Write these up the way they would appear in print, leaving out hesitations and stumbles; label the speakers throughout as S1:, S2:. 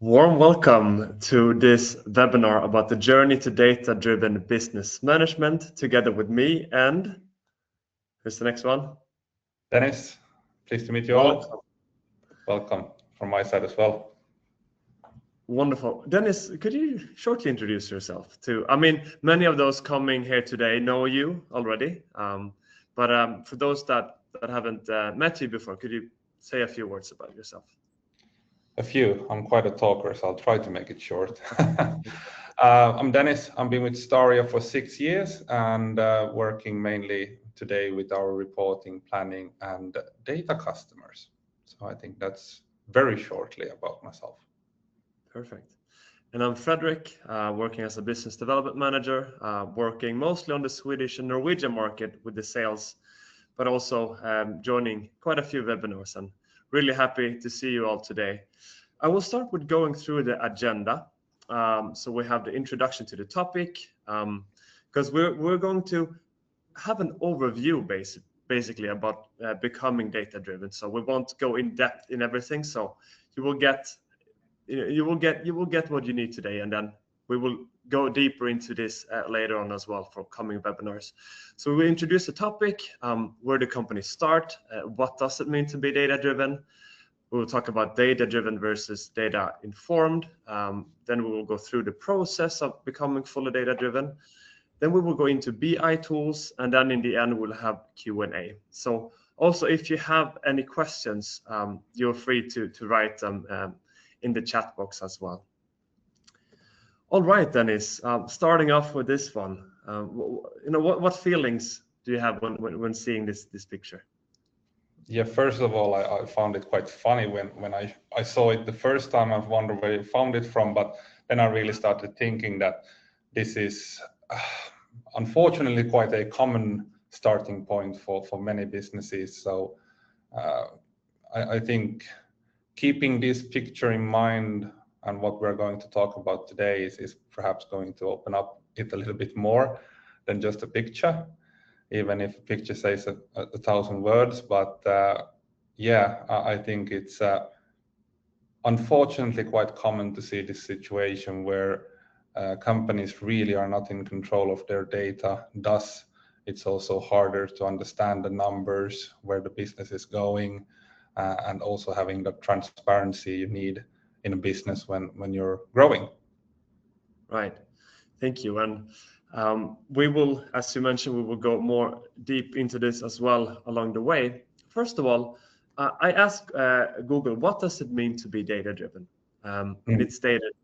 S1: Warm welcome to this webinar about the journey to data-driven business management together with me and who's the next one?
S2: Dennis, pleased to meet you all. Welcome from my side as well.
S1: Wonderful. Dennis, could you shortly introduce yourself too? I mean, many of those coming here today know you already, but for those that haven't met you before, could you say a few words about yourself?
S2: A few. I'm quite a talker, so I'll try to make it short. I'm Dennis. I've been with Staria for 6 years and working mainly today with our reporting, planning, and data customers. So I think that's very shortly about myself.
S1: Perfect. And I'm Fredrik, working as a business development manager, working mostly on the Swedish and Norwegian market with the sales, but also joining quite a few webinars, and really happy to see you all today. I will start with going through the agenda. So we have the introduction to the topic, because we're going to have an overview basically about becoming data driven. So we won't go in depth in everything. So you will get what you need today, and then we will go deeper into this later on as well for coming webinars. So we will introduce the topic, where the companies start, what does it mean to be data driven. We will talk about data driven versus data informed. Then we will go through the process of becoming fully data driven. Then we will go into BI tools, and then in the end we'll have Q&A. So also, if you have any questions, you're free to write them in the chat box as well. All right, Dennis, starting off with this one, what feelings do you have when seeing this picture?
S2: Yeah, first of all, I found it quite funny when I saw it the first time. I wondered where you found it from, but then I really started thinking that this is unfortunately quite a common starting point for many businesses. So I think keeping this picture in mind and what we're going to talk about today is perhaps going to open up it a little bit more than just a picture, even if a picture says a 1,000 words. But yeah, I think it's unfortunately quite common to see this situation where companies really are not in control of their data. Thus, it's also harder to understand the numbers, where the business is going, and also having the transparency you need in a business when you're growing.
S1: Right. Thank you. And we will, as you mentioned, we will go more deep into this as well along the way. First of all, I asked Google, what does it mean to be data-driven? And it stated,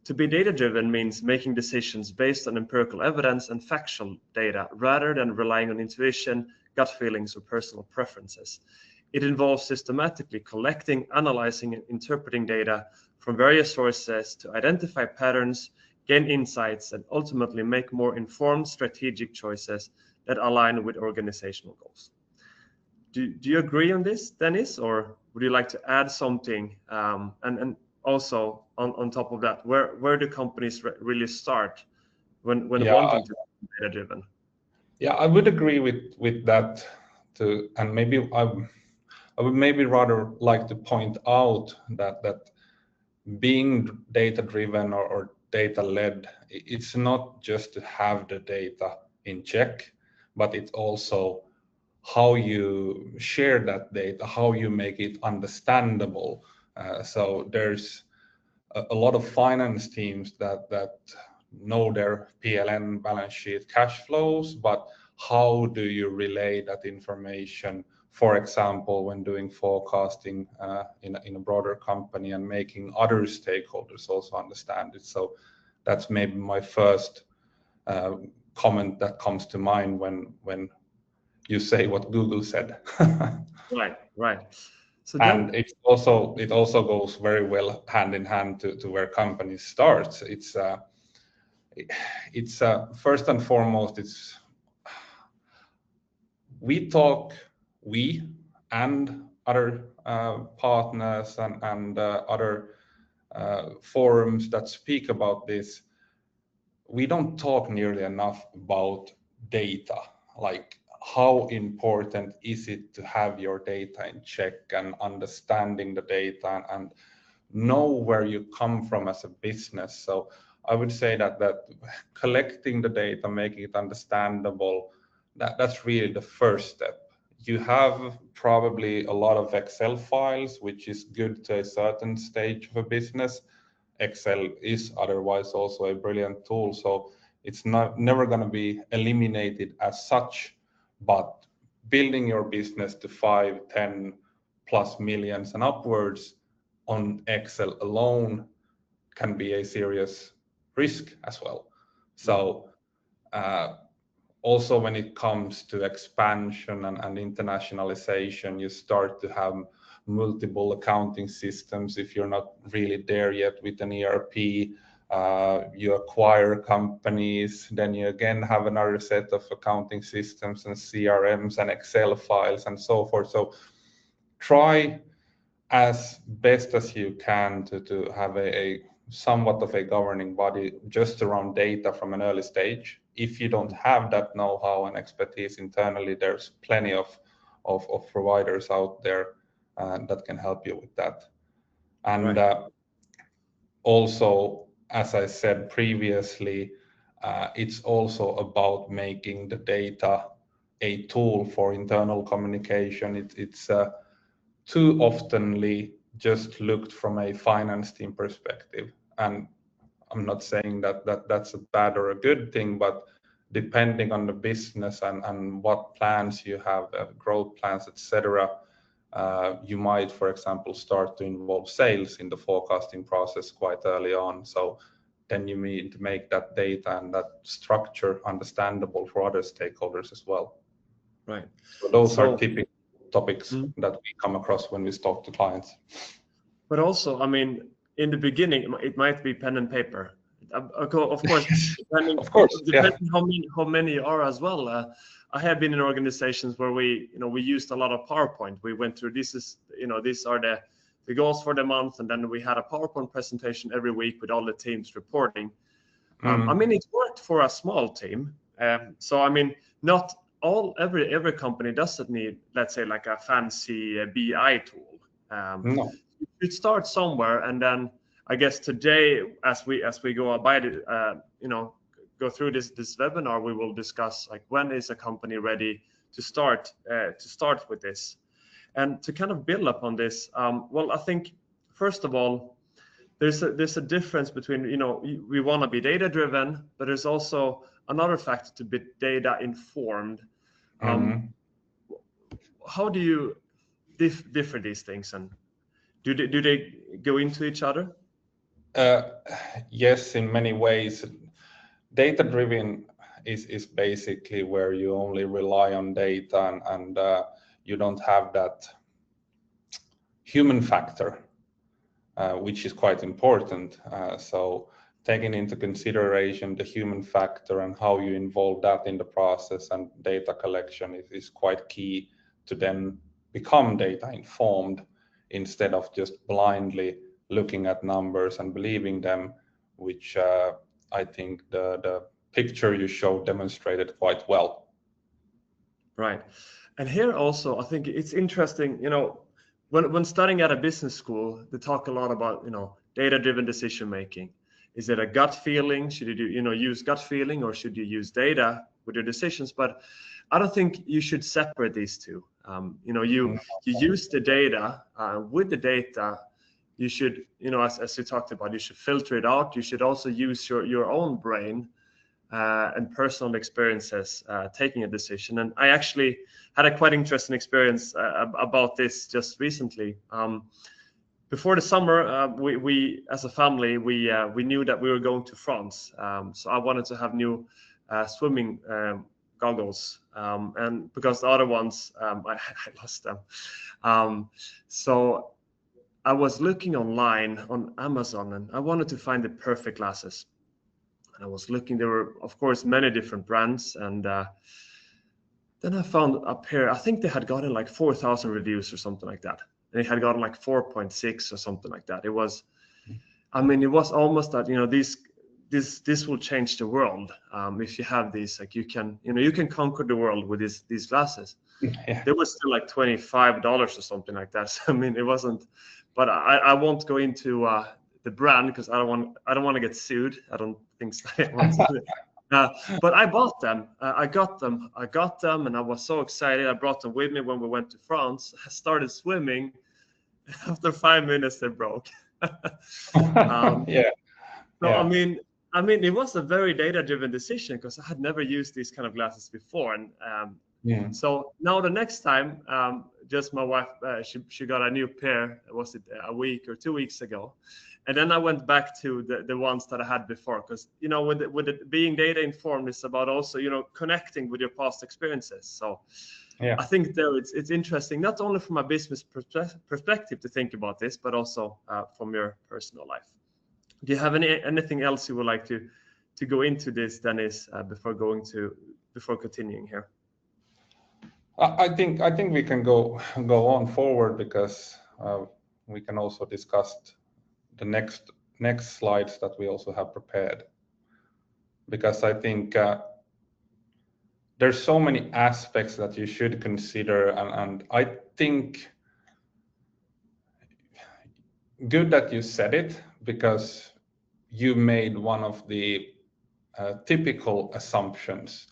S1: to be data-driven means making decisions based on empirical evidence and factual data rather than relying on intuition, gut feelings, or personal preferences. It involves systematically collecting, analyzing, and interpreting data from various sources to identify patterns, gain insights, and ultimately make more informed strategic choices that align with organizational goals. Do you agree on this, Dennis, or would you like to add something? And also on top of that, where do companies really start when wanting to be data driven?
S2: Yeah, I would agree with that too, and maybe I would maybe rather like to point out that being data driven or data led, it's not just to have the data in check, but it's also how you share that data, how you make it understandable. So there's a lot of finance teams that know their PLN, balance sheet, cash flows, but how do you relay that information, for example, when doing forecasting in a broader company and making other stakeholders also understand it? So that's maybe my first comment that comes to mind when you say what Google said.
S1: Right. So
S2: and it also goes very well hand in hand to where companies start. It's first and foremost, we and other partners and other forums that speak about this, we don't talk nearly enough about data, like how important is it to have your data in check and understanding the data and know where you come from as a business. So I would say that collecting the data, making it understandable, that's really the first step. You have probably a lot of Excel files, which is good to a certain stage of a business. Excel is otherwise also a brilliant tool, so it's never going to be eliminated as such, but building your business to 5, 10 plus millions and upwards on Excel alone can be a serious risk as well. So also when it comes to expansion and internationalization, you start to have multiple accounting systems. If you're not really there yet with an ERP, you acquire companies, then you again have another set of accounting systems and CRMs and Excel files and so forth. So try as best as you can to have a somewhat of a governing body just around data from an early stage. If you don't have that know-how and expertise internally, there's plenty of providers out there that can help you with that. And also, as I said previously, it's also about making the data a tool for internal communication. It's too oftenly just looked from a finance team perspective. And I'm not saying that's a bad or a good thing, but depending on the business and what plans you have, growth plans, etc., you might, for example, start to involve sales in the forecasting process quite early on. So then you need to make that data and that structure understandable for other stakeholders as well.
S1: Right.
S2: So those are typical topics that we come across when we talk to clients.
S1: But also, I mean, in the beginning, it might be pen and paper. Of course, depending how many are as well. I have been in organizations where we used a lot of PowerPoint. We went through these are the goals for the month, and then we had a PowerPoint presentation every week with all the teams reporting. I mean, it worked for a small team. So I mean, not every company doesn't need, let's say, like a fancy BI tool.
S2: No.
S1: You start somewhere, and then I guess today, as we go about it, go through this webinar, we will discuss like when is a company ready to start with this, and to kind of build upon this. Well, I think first of all, there's a difference between we want to be data driven, but there's also another factor to be data informed. How do you differ these things, and do they go into each other?
S2: Yes, in many ways. Data driven is basically where you only rely on data and you don't have that human factor, which is quite important. So taking into consideration the human factor and how you involve that in the process and data collection is quite key to then become data informed, instead of just blindly looking at numbers and believing them, which I think the picture you showed demonstrated quite well.
S1: Right. And here also, I think it's interesting, when studying at a business school, they talk a lot about, data-driven decision making. Is it a gut feeling? Should you use gut feeling, or should you use data with your decisions? But I don't think you should separate these two. You use the data. With the data, you should, as you talked about, you should filter it out. You should also use your own brain and personal experiences taking a decision. And I actually had a quite interesting experience about this just recently. Before the summer, we as a family, we knew that we were going to France. So I wanted to have new swimming goggles, and because the other ones, I lost them. So I was looking online on Amazon, and I wanted to find the perfect glasses. And I was looking, there were, of course, many different brands. And then I found a pair, I think they had gotten like 4,000 reviews or something like that. And it had gotten like 4.6 or something like that. It was, it was almost that, this will change the world. If you have these, like you can conquer the world with these glasses.
S2: Yeah.
S1: they were still like $25 or something like that. So, I mean, it wasn't, but I won't go into the brand because I don't want to get sued. I don't think so. I want to. But I bought them. I got them, and I was so excited. I brought them with me when we went to France. I started swimming. After 5 minutes, they broke.
S2: Yeah.
S1: So
S2: Yeah.
S1: I mean, it was a very data-driven decision because I had never used these kind of glasses before, and so now the next time, just my wife, she got a new pair. Was it a week or 2 weeks ago? And then I went back to the ones that I had before, because with it being data informed, it's about also connecting with your past experiences. So
S2: Yeah.
S1: I think there it's interesting, not only from a business perspective to think about this, but also from your personal life. Do you have anything else you would like to go into this, Dennis, before continuing here?
S2: I think we can go on forward, because we can also discuss the next slides that we also have prepared, because I think there's so many aspects that you should consider, and I think good that you said it, because you made one of the typical assumptions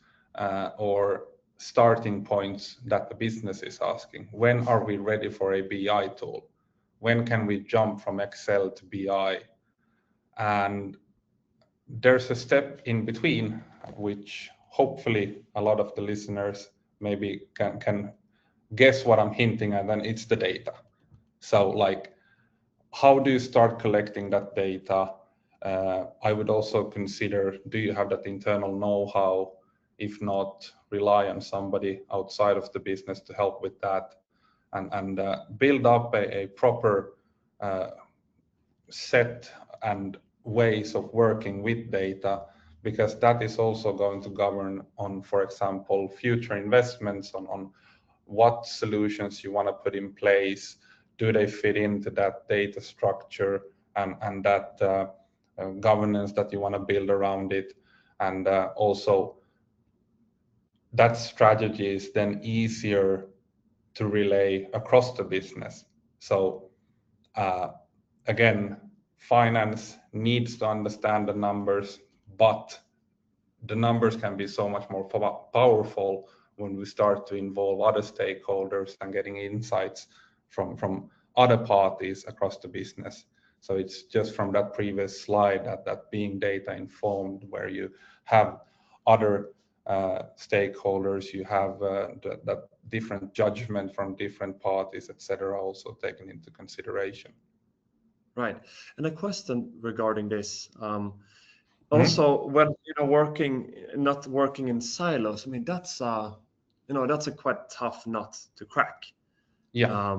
S2: or starting points that the business is asking. When are we ready for a BI tool? When can we jump from Excel to BI? And there's a step in between, which hopefully a lot of the listeners maybe can guess what I'm hinting at, and it's the data. So like, how do you start collecting that data? I would also consider, do you have that internal know-how? If not, rely on somebody outside of the business to help with that, and build up a proper set and ways of working with data, because that is also going to govern on, for example, future investments, on what solutions you want to put in place. Do they fit into that data structure and that governance that you want to build around it? And also, that strategy is then easier to relay across the business. So again, finance needs to understand the numbers, but the numbers can be so much more powerful when we start to involve other stakeholders and getting insights from other parties across the business. So it's just from that previous slide that being data informed, where you have other stakeholders, you have that different judgment from different parties, etc., also taken into consideration.
S1: Right. And a question regarding this. Also, when not working in silos, I mean, that's a quite tough nut to crack.
S2: Yeah.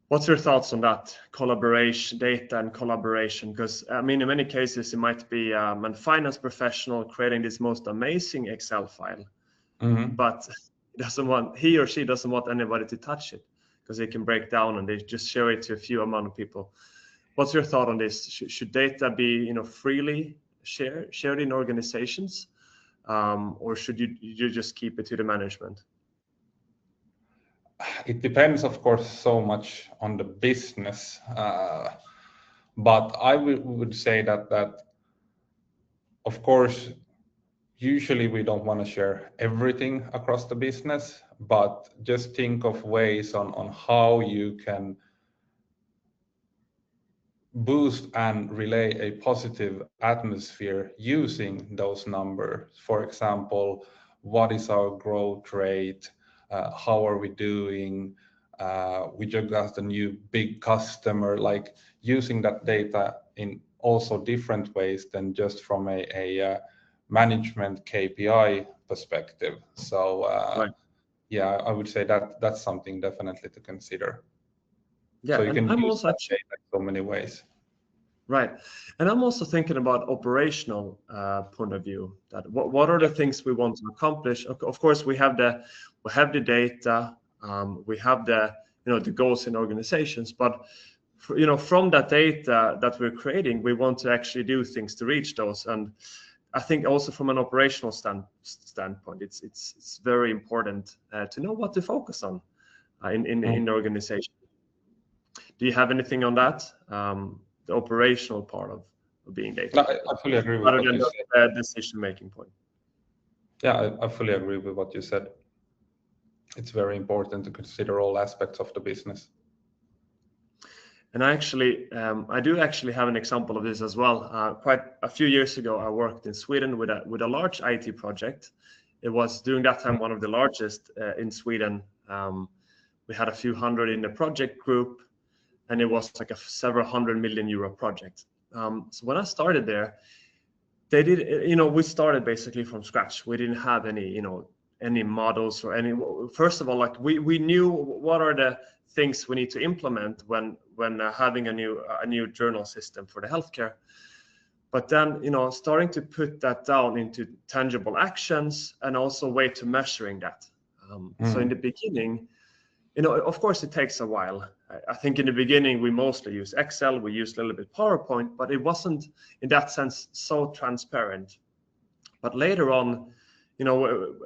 S1: What's your thoughts on that collaboration, data and collaboration? Because I mean, in many cases, it might be a finance professional creating this most amazing Excel file, but he or she doesn't want anybody to touch it, because it can break down and they just share it to a few amount of people. What's your thought on this? Should data be freely shared in organizations, or should you just keep it to the management?
S2: It depends, of course, so much on the business, but I would say that of course, usually we don't want to share everything across the business, but just think of ways on how you can boost and relay a positive atmosphere using those numbers. For example, what is our growth rate? How are we doing? We just got a new big customer, like using that data in also different ways than just from a management KPI perspective. So
S1: Right.
S2: yeah, I would say that's something definitely to consider.
S1: Yeah,
S2: So you
S1: and
S2: can
S1: I'm
S2: use
S1: also
S2: that data in so many ways.
S1: right, and I'm also thinking about operational point of view. That what are the things we want to accomplish? Of course, we have the data, we have the goals in organizations, but from that data that we're creating, we want to actually do things to reach those. And I think also from an operational standpoint, it's very important to know what to focus on in the organization. Do you have anything on that? The operational part of being data.
S2: No, I fully agree with what you said.
S1: The decision-making point.
S2: Yeah, I fully agree with what you said. It's very important to consider all aspects of the business.
S1: And I do actually have an example of this as well. Quite a few years ago, I worked in Sweden with a large IT project. It was during that time one of the largest in Sweden. We had a few hundred in the project group, and it was like a several €100 million project. So when I started there, we started basically from scratch. We didn't have any models or any. First of all, like we knew what are the things we need to implement when having a new journal system for the healthcare. But then, starting to put that down into tangible actions and also way to measuring that. So in the beginning, of course, it takes a while. I think in the beginning, we mostly use Excel, we used a little bit PowerPoint, but it wasn't in that sense so transparent. But later on,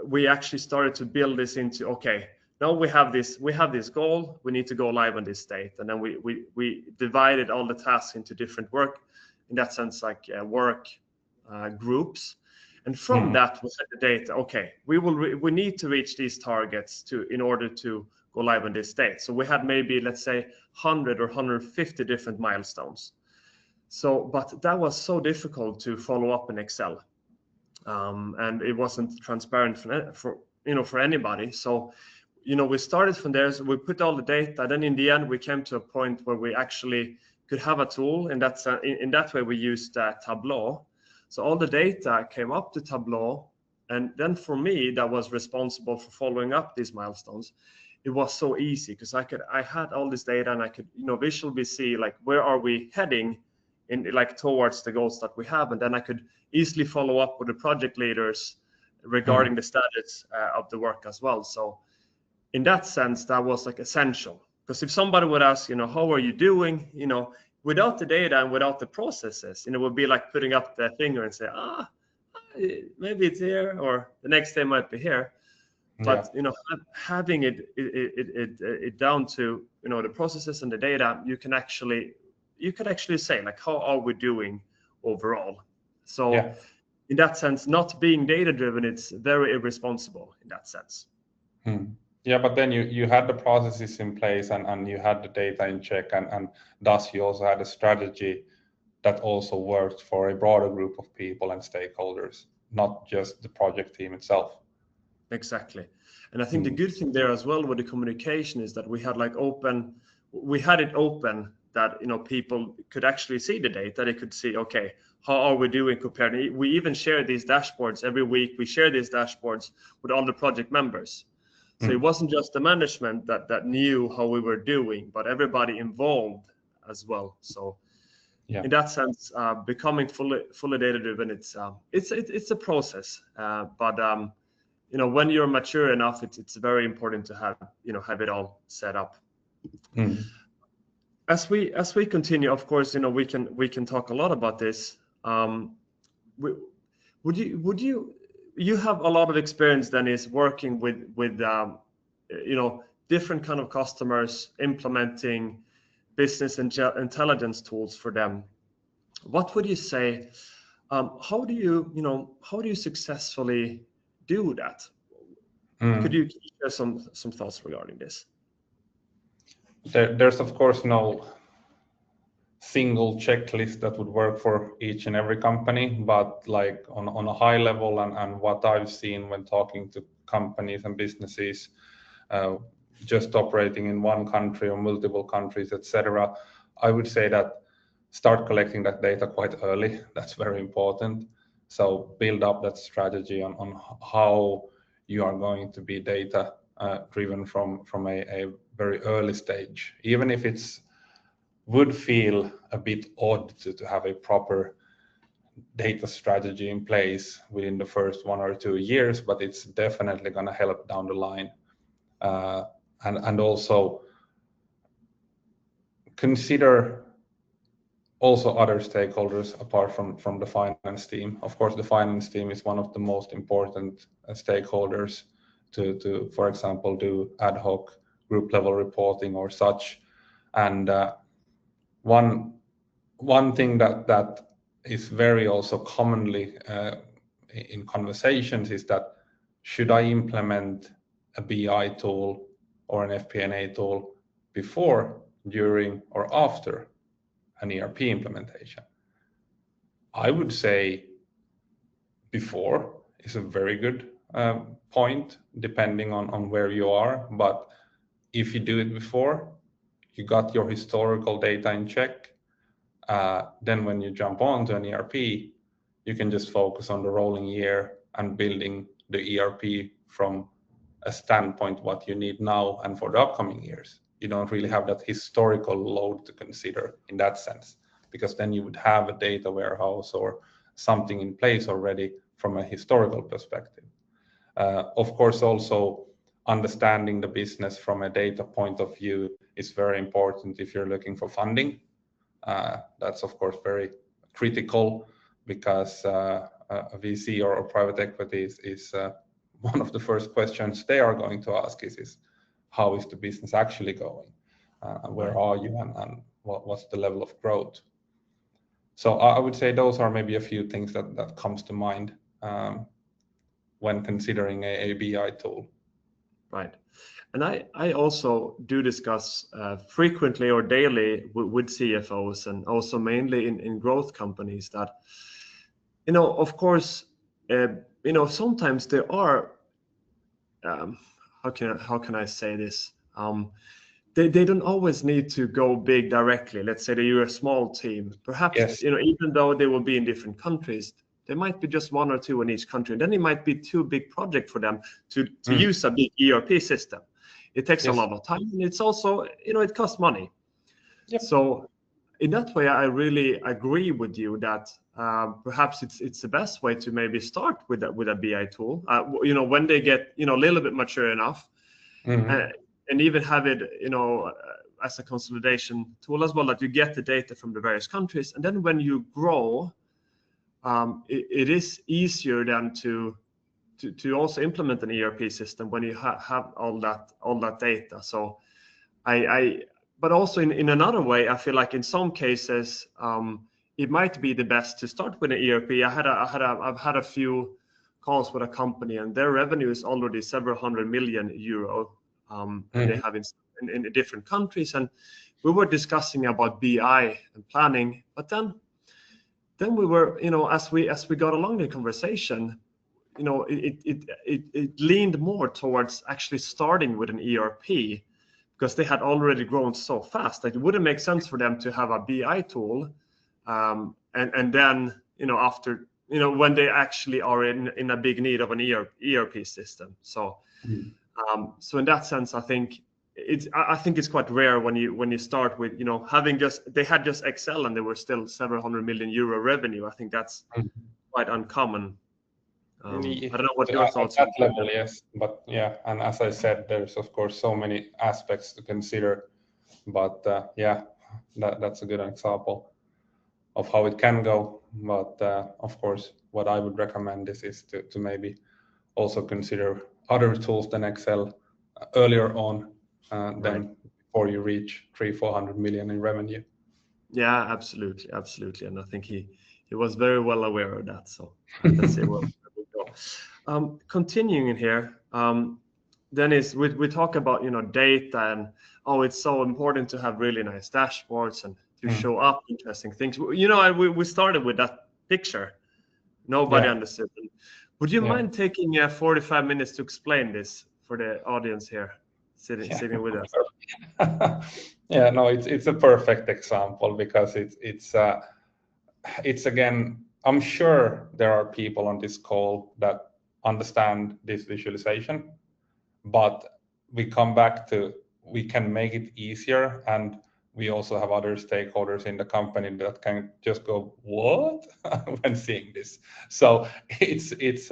S1: we actually started to build this into, okay, now we have this goal, we need to go live on this date. And then we divided all the tasks into different work, in that sense, like work groups. And from that, we set the data, okay, we need to reach these targets in order to go live on this date. So we had maybe, let's say, 100 or 150 different milestones. But that was so difficult to follow up in Excel. And it wasn't transparent for anybody. So, we started from there. So we put all the data. Then in the end, we came to a point where we actually could have a tool. And in that way, we used Tableau. So all the data came up to Tableau. And then for me, that was responsible for following up these milestones. It was so easy because I had all this data and I could, visually see like where are we heading in like towards the goals that we have. And then I could easily follow up with the project leaders regarding the status of the work as well. So in that sense, that was like essential, because if somebody would ask, how are you doing, without the data and without the processes, it would be like putting up the finger and say, maybe it's here, or the next day might be here. But having it down to the processes and the data, you could actually say like, how are we doing overall? So in that sense, not being data driven, it's very irresponsible in that sense.
S2: Yeah, but then you had the processes in place and you had the data in check, and thus you also had a strategy that also worked for a broader group of people and stakeholders, not just the project team itself.
S1: Exactly. And I think the good thing there as well with the communication is that we had it open that people could actually see the data. They could see, okay, how are we doing compared? We even share these dashboards every week. We share these dashboards with all the project members. So it wasn't just the management that knew how we were doing, but everybody involved as well. So in that sense, becoming fully data driven, it's a process. But when you're mature enough, it's very important to have it all set up. As we continue, of course, we can talk a lot about this. You have a lot of experience then is working with different kind of customers, implementing business intelligence tools for them. What would you say? How do you successfully do that? Could you share some thoughts regarding this?
S2: There's of course no single checklist that would work for each and every company, but like on a high level and what I've seen when talking to companies and businesses just operating in one country or multiple countries, etc., I would say that start collecting that data quite early. That's very important. So build up that strategy on how you are going to be data driven from a very early stage, even if it's would feel a bit odd to have a proper data strategy in place within the first 1 or 2 years, but it's definitely going to help down the line. And also consider also other stakeholders apart from the finance team. Of course, the finance team is one of the most important stakeholders to for example, do ad hoc group level reporting or such. And one thing that is very also commonly in conversations is that should I implement a BI tool or an FP&A tool before, during, or after an ERP implementation? I would say before is a very good point, depending on where you are. But if you do it before, you got your historical data in check, then when you jump onto an ERP, you can just focus on the rolling year and building the ERP from a standpoint what you need now and for the upcoming years. You don't really have that historical load to consider in that sense, because then you would have a data warehouse or something in place already from a historical perspective. Of course, also understanding the business from a data point of view is very important if you're looking for funding. That's of course very critical, because a VC or private equity is one of the first questions they are going to ask is how is the business actually going? Where are you, and what's the level of growth? So I would say those are maybe a few things that comes to mind when considering a BI tool.
S1: Right. And I also do discuss frequently or daily with CFOs, and also mainly in growth companies, that, of course, sometimes there are, how can I say this? They don't always need to go big directly. Let's say that you're a small team. Perhaps,
S2: Yes.
S1: Even though they will be in different countries, there might be just one or two in each country. Then it might be too big project for them to use a big ERP system. It takes a lot of time, and it's also, it costs money.
S2: Yep.
S1: So in that way, I really agree with you that perhaps it's the best way to maybe start with a BI tool. When they get a little bit mature enough, and even have it as a consolidation tool as well, that you get the data from the various countries, and then when you grow, it is easier than to also implement an ERP system when you have all that data. So but also in another way, I feel like in some cases it might be the best to start with an ERP. I've had a few calls with a company, and their revenue is already several hundred million euro, and they have in different countries, and we were discussing about BI and planning, but then we were, as we got along the conversation, it leaned more towards actually starting with an ERP, because they had already grown so fast that it wouldn't make sense for them to have a BI tool, and then after when they actually are in a big need of an ERP system. So so in that sense, I think it's quite rare when you start with they had just Excel and they were still several hundred million euro revenue. I think that's quite uncommon. I don't know what your thoughts
S2: at that level, yes, but yeah, and as I said, there's of course so many aspects to consider, but that's a good example of how it can go. But of course, what I would recommend is to maybe also consider other tools than Excel earlier on, than before you reach 300-400 million in revenue.
S1: Yeah, absolutely, and I think he was very well aware of that. So let's see where we go. Continuing in here, Dennis, we talk about data, and it's so important to have really nice dashboards and to show up interesting things. We started with that picture. Nobody understood. Would you mind taking 45 minutes to explain this for the audience here sitting with us?
S2: Yeah, no, it's a perfect example, because it's again, I'm sure there are people on this call that understand this visualization, but we come back to, we can make it easier, and we also have other stakeholders in the company that can just go, what? when seeing this. So it's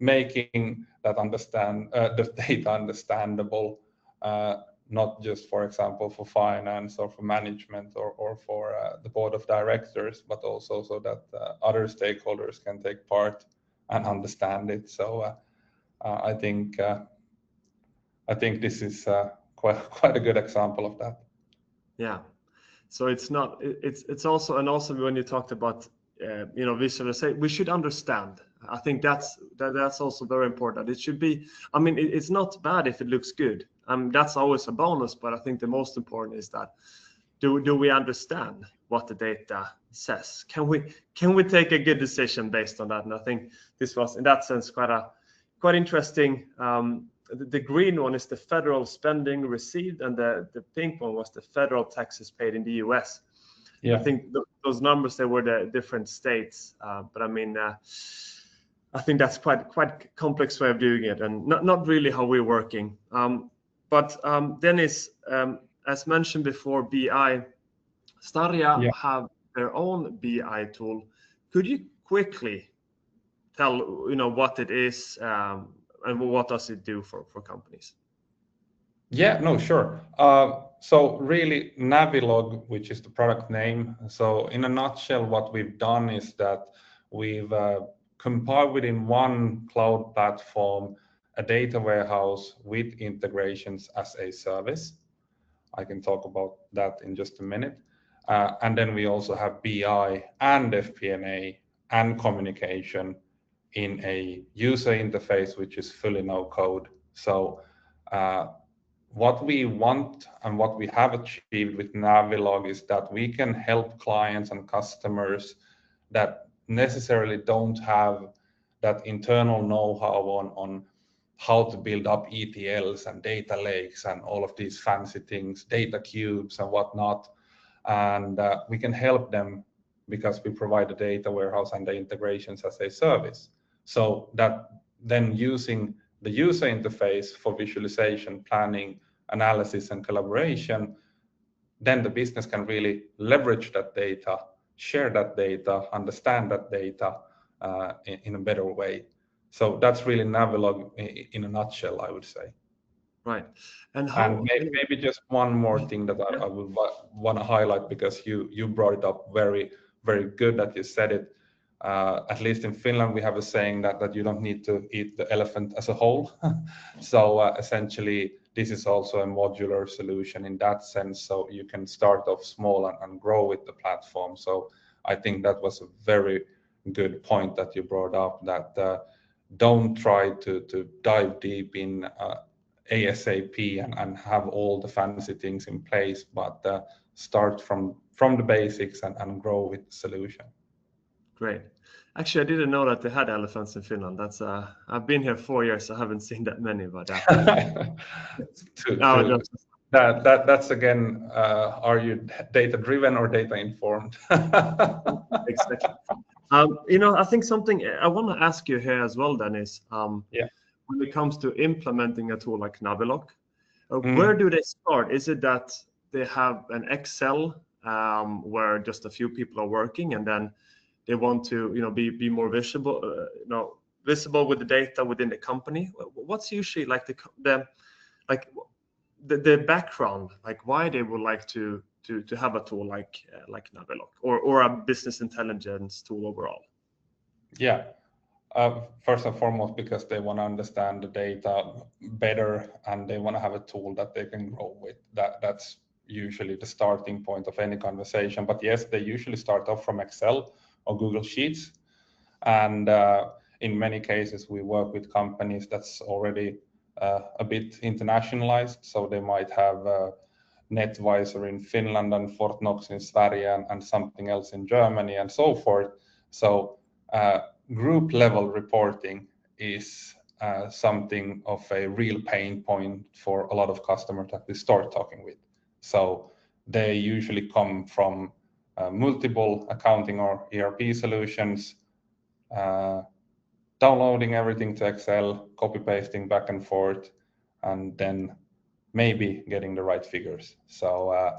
S2: making that the data understandable, not just, for example, for finance or for management or for the board of directors, but also so that other stakeholders can take part and understand it. So I think this is quite a good example of that.
S1: Yeah. So it's also, and also when you talked about visualization, we should understand. I think that's also very important. It should be, I mean, it's not bad if it looks good. That's always a bonus, but I think the most important is that do we understand what the data says? Can we take a good decision based on that? And I think this was, in that sense, quite interesting. The green one is the federal spending received, and the pink one was the federal taxes paid in the US. Yeah. I think those numbers, they were the different states, but I mean, I think that's quite complex way of doing it, and not really how we're working. But Dennis, as mentioned before, BI, Staria have their own BI tool. Could you quickly tell what it is and what does it do for companies?
S2: Yeah, no, sure. So really Navilog, which is the product name. So in a nutshell, what we've done is that we've compiled within one cloud platform a data warehouse with integrations as a service. I can talk about that in just a minute. And then we also have BI and FP&A and communication in a user interface, which is fully no code. So what we want and what we have achieved with Navilog is that we can help clients and customers that necessarily don't have that internal know-how on how to build up ETLs and data lakes and all of these fancy things, data cubes and whatnot. And we can help them because we provide the data warehouse and the integrations as a service. So that then using the user interface for visualization, planning, analysis, and collaboration, then the business can really leverage that data, share that data, understand that data in a better way. So that's really Navilog in a nutshell, I would say.
S1: Right.
S2: And maybe just one more thing that I would want to highlight, because you brought it up very, very good that you said it. At least in Finland, we have a saying that you don't need to eat the elephant as a whole. So essentially, this is also a modular solution in that sense. So you can start off small and grow with the platform. So I think that was a very good point that you brought up, that don't try to dive deep in ASAP and have all the fancy things in place, but start from the basics and grow with the solution.
S1: Great. Actually, I didn't know that they had elephants in Finland. That's I've been here 4 years. I haven't seen that many, but
S2: that's again, are you data driven or data informed?
S1: Exactly. I think something I want to ask you here as well, Dennis. When it comes to implementing a tool like Navilog, where do they start? Is it that they have an Excel where just a few people are working, and then they want to be more visible with the data within the company? What's usually like the background, like why they would like to have a tool like Navilog or a business intelligence tool overall?
S2: Yeah. First and foremost, because they want to understand the data better and they want to have a tool that they can grow with. That's usually the starting point of any conversation. But yes, they usually start off from Excel or Google Sheets. And in many cases, we work with companies that's already a bit internationalized. So they might have NetVisor in Finland and Fortnox in Sverige and something else in Germany and so forth. So group level reporting is something of a real pain point for a lot of customers that we start talking with. So they usually come from multiple accounting or ERP solutions, downloading everything to Excel, copy pasting back and forth, and then maybe getting the right figures. So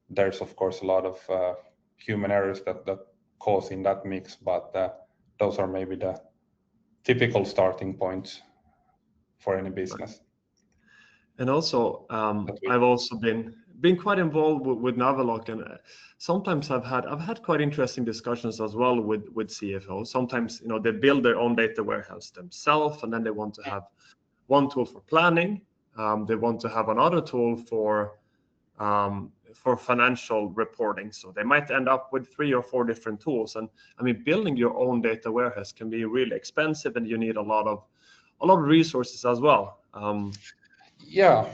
S2: there's of course a lot of human errors that cause in that mix, but those are maybe the typical starting points for any business.
S1: And also,
S2: that we,
S1: I've also been quite involved with Naviloc, and sometimes I've had quite interesting discussions as well with CFOs. Sometimes, you know, they build their own data warehouse themselves, and then they want to have one tool for planning. They want to have another tool for financial reporting. So they might end up with 3 or 4 different tools. And I mean, building your own data warehouse can be really expensive, and you need a lot of resources as well.
S2: yeah,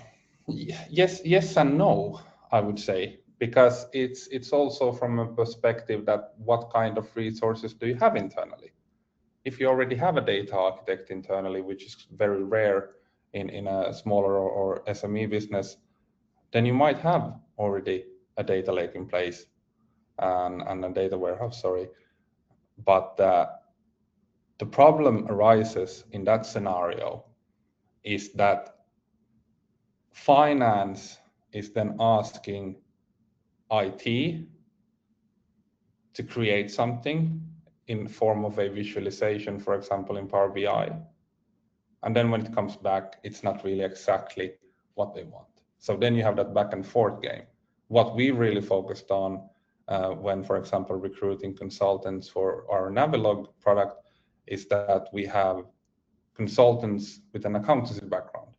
S2: yes and no, I would say, because it's also from a perspective that what kind of resources do you have internally? If you already have a data architect internally, which is very rare in a smaller or SME business, then you might have already a data lake in place and a data warehouse, sorry. But the problem arises in that scenario is that finance is then asking IT to create something in form of a visualization, for example, in Power BI. And then when it comes back, it's not really exactly what they want. So then you have that back and forth game. What we really focused on when, for example, recruiting consultants for our Navilog product is that we have consultants with an accountancy background.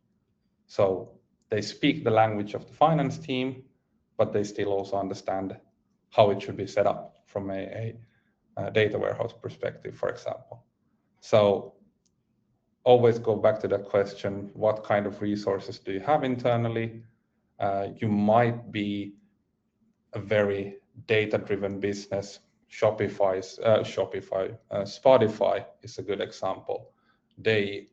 S2: So they speak the language of the finance team, but they still also understand how it should be set up from a data warehouse perspective, for example. So always go back to that question, what kind of resources do you have internally? You might be a very data-driven business. Spotify is a good example. They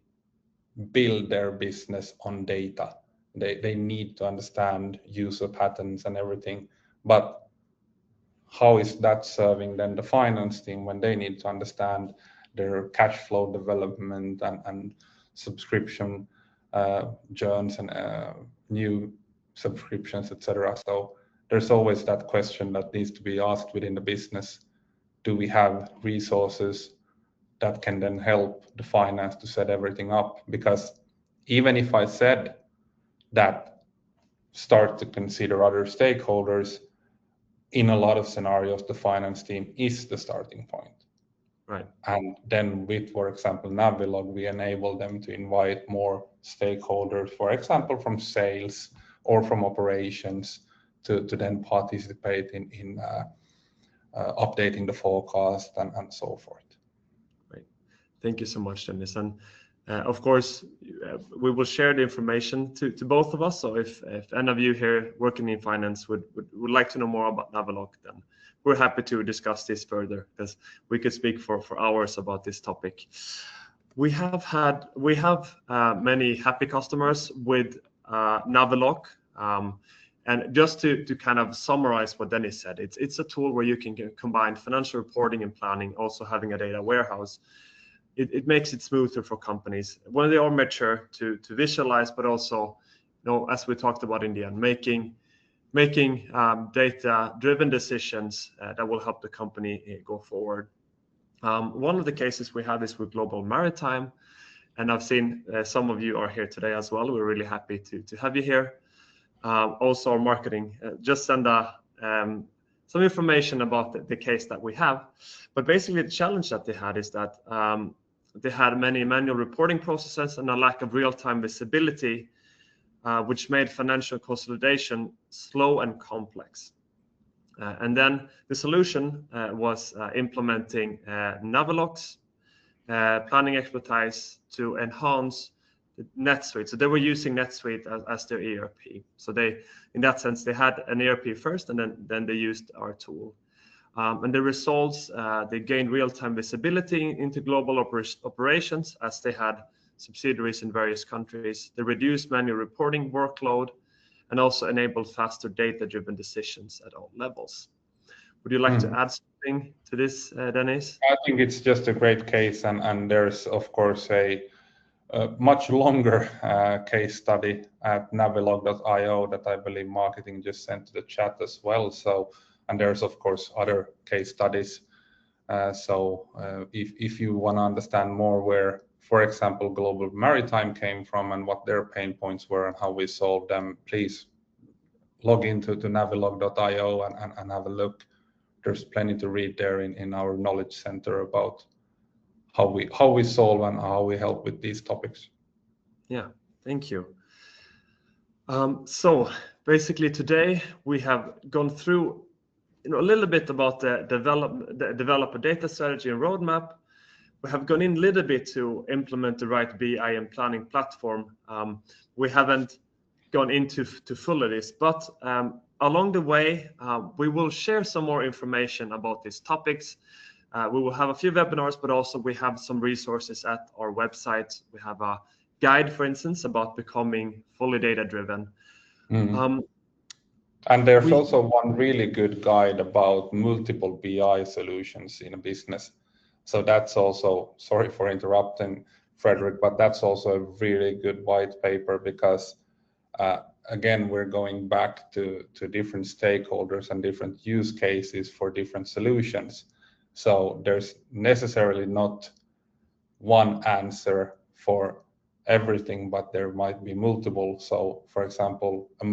S2: build their business on data. They need to understand user patterns and everything. But how is that serving then the finance team when they need to understand their cash flow development and subscription journeys and new subscriptions, etc. So there's always that question that needs to be asked within the business. Do we have resources that can then help the finance to set everything up? Because even if I said that start to consider other stakeholders, in a lot of scenarios, the finance team is the starting point.
S1: Right.
S2: And then with, for example, Navilog, we enable them to invite more stakeholders, for example, from sales or from operations to then participate in updating the forecast and so forth.
S1: Right. Thank you so much, Dennis. And of course, we will share the information to both of us. So if any of you here working in finance would like to know more about Naviloc, then we're happy to discuss this further, because we could speak for hours about this topic. We have many happy customers with Naviloc. And just to kind of summarize what Dennis said, it's a tool where you can combine financial reporting and planning, also having a data warehouse. It makes it smoother for companies when they are mature to visualize, but also, you know, as we talked about in the end, making data-driven decisions that will help the company go forward. One of the cases we have is with Global Maritime, and I've seen some of you are here today as well. We're really happy to have you here. Also, our marketing just send some information about the case that we have. But basically, the challenge that they had is that they had many manual reporting processes and a lack of real-time visibility, which made financial consolidation slow and complex. And then the solution was implementing Naviloc's planning expertise to enhance NetSuite. So they were using NetSuite as their ERP. So they, in that sense, they had an ERP first, and then they used our tool. And the results, they gained real-time visibility into global operations as they had subsidiaries in various countries. They reduced manual reporting workload and also enabled faster data-driven decisions at all levels. Would you like to add something to this, Dennis?
S2: I think it's just a great case, and there's, of course, a much longer case study at navilog.io that I believe marketing just sent to the chat as well. So, and there's of course other case studies. So if you want to understand more where for example, Global Maritime came from and what their pain points were and how we solved them, please log into navilog.io and have a look. There's plenty to read there in our knowledge center about how we solve and how we help with these topics.
S1: Yeah, thank you. So basically today we have gone through a little bit about the developer data strategy and roadmap. We have gone in a little bit to implement the right BI and planning platform. We haven't gone into full of this, but along the way, we will share some more information about these topics. We will have a few webinars, but also we have some resources at our website. We have a guide, for instance, about becoming fully data-driven.
S2: And there's also one really good guide about multiple BI solutions in a business. So that's also, sorry for interrupting, Fredrik, but that's also a really good white paper because again, we're going back to different stakeholders and different use cases for different solutions. So there's necessarily not one answer for everything, but there might be multiple. So for example, a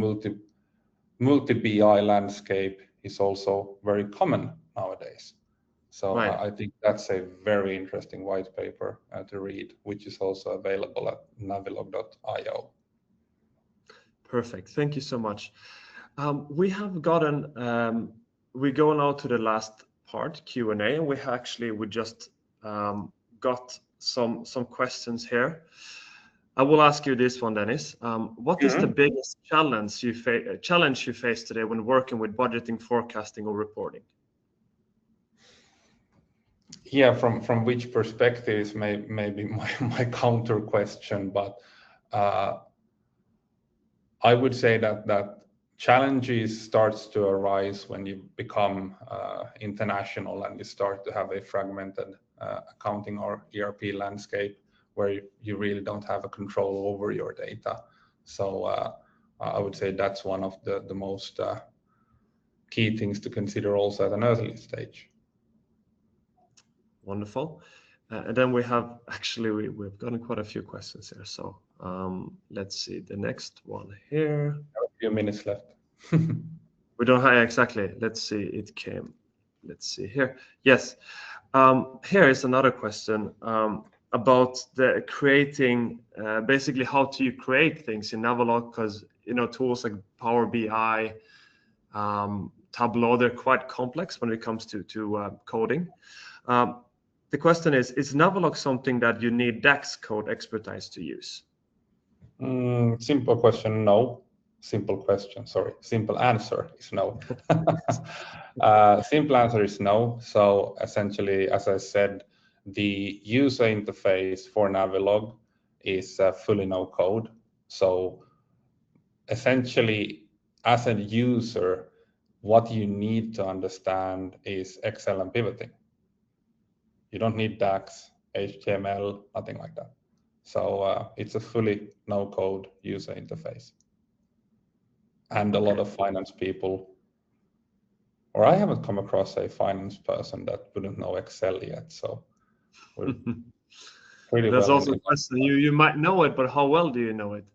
S2: multi-BI landscape is also very common nowadays. So right. I think that's a very interesting white paper to read, which is also available at navilog.io.
S1: Perfect. Thank you so much. We have gotten, we go now to the last part, Q&A, and we just got some questions here. I will ask you this one, Dennis. What is the biggest challenge you face today when working with budgeting, forecasting, or reporting?
S2: Yeah, from which perspective is maybe my counter question, but I would say that challenges starts to arise when you become international and you start to have a fragmented accounting or ERP landscape where you really don't have a control over your data. So I would say that's one of the most key things to consider also at an early stage.
S1: Wonderful. And then we have we've gotten quite a few questions here. So let's see the next one here.
S2: A few minutes left.
S1: We don't have exactly. Let's see. It came. Let's see here. Yes. Here is another question about the creating. Basically, how do you create things in Navilog? Because tools like Power BI, Tableau, they're quite complex when it comes to coding. The question is Navilog something that you need DAX code expertise to use?
S2: Simple question, no. Simple answer is no. Simple answer is no. So essentially, as I said, the user interface for Navilog is fully no code. So essentially, as a user, what you need to understand is Excel and pivoting. You don't need DAX, HTML, nothing like that. So it's a fully no-code user interface. And a lot of finance people, or I haven't come across a finance person that wouldn't know Excel yet. So we're pretty
S1: That's
S2: well
S1: also a question. You might know it, but how well do you know it?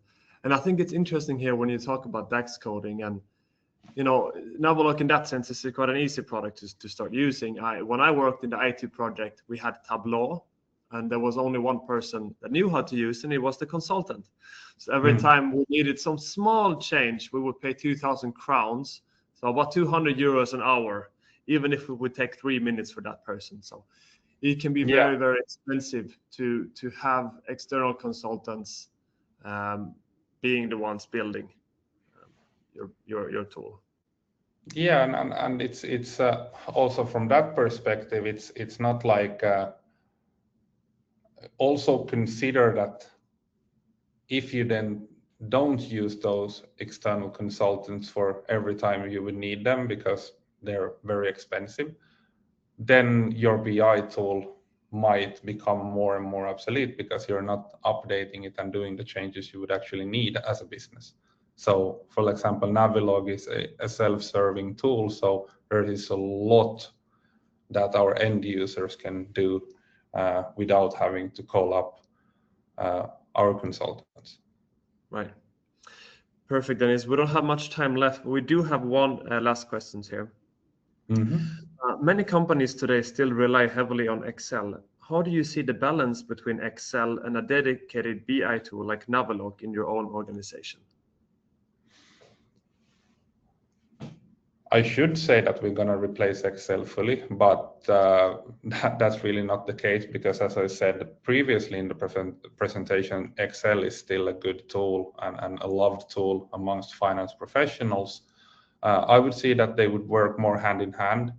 S1: And I think it's interesting here when you talk about DAX coding and Navilog in that sense is quite an easy product to start using. When I worked in the IT project, we had Tableau, and there was only one person that knew how to use, and it was the consultant. So every time we needed some small change, we would pay 2,000 crowns, so about 200 euros an hour, even if it would take 3 minutes for that person. So it can be very, very expensive to have external consultants being the ones building your tool.
S2: Yeah, and it's also from that perspective, it's not like also consider that if you then don't use those external consultants for every time you would need them because they're very expensive, then your BI tool might become more and more obsolete because you're not updating it and doing the changes you would actually need as a business. So, for example, Navilog is a self-serving tool, so there is a lot that our end users can do without having to call up our consultants.
S1: Right. Perfect, Dennis. We don't have much time left, but we do have one last question here. Many companies today still rely heavily on Excel. How do you see the balance between Excel and a dedicated BI tool like Navalog in your own organization?
S2: I should say that we're going to replace Excel fully, but that's really not the case, because as I said previously in the presentation, Excel is still a good tool and a loved tool amongst finance professionals. I would see that they would work more hand in hand.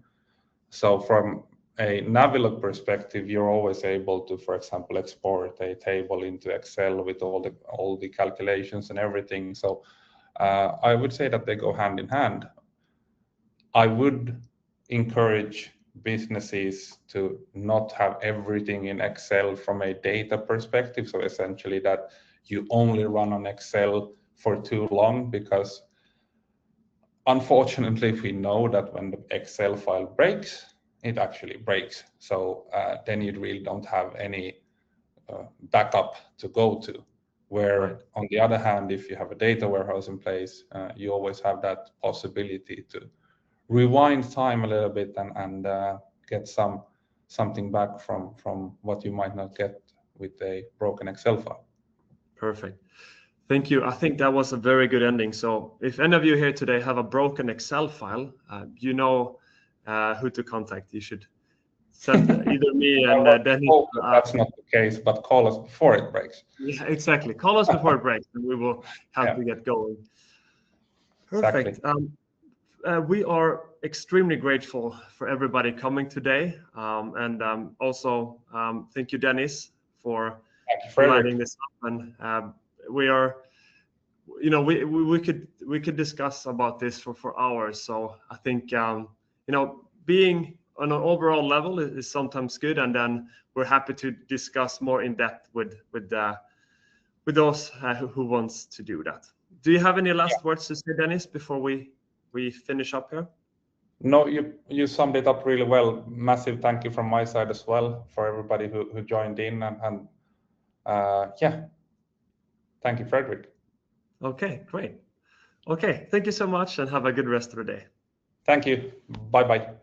S2: So from a Navilog perspective, you're always able to, for example, export a table into Excel with all the calculations and everything. So I would say that they go hand in hand. I would encourage businesses to not have everything in Excel from a data perspective. So essentially that you only run on Excel for too long, because unfortunately we know that when the Excel file breaks, it actually breaks. So then you really don't have any backup to go to. Where on the other hand, if you have a data warehouse in place, you always have that possibility to rewind time a little bit and get something back from what you might not get with a broken Excel file.
S1: Perfect. Thank you. I think that was a very good ending. So if any of you here today have a broken Excel file, you know who to contact. You should send either me and Dennis.
S2: That's not the case, but call us before it breaks.
S1: Yeah, exactly. Call us before it breaks, and we will help you get going. Perfect.
S2: Exactly.
S1: We are extremely grateful for everybody coming today, and also thank you, Dennis, for lighting this up. And we are, we could discuss about this for hours. So I think being on an overall level is sometimes good, and then we're happy to discuss more in depth with those who wants to do that. Do you have any last words to say, Dennis, before we finish up here?
S2: No, you summed it up really well. Massive thank you from my side as well for everybody who joined in, and thank you, Fredrik.
S1: Okay, great. Okay, thank you so much, and have a good rest of the day.
S2: Thank you. Bye-bye.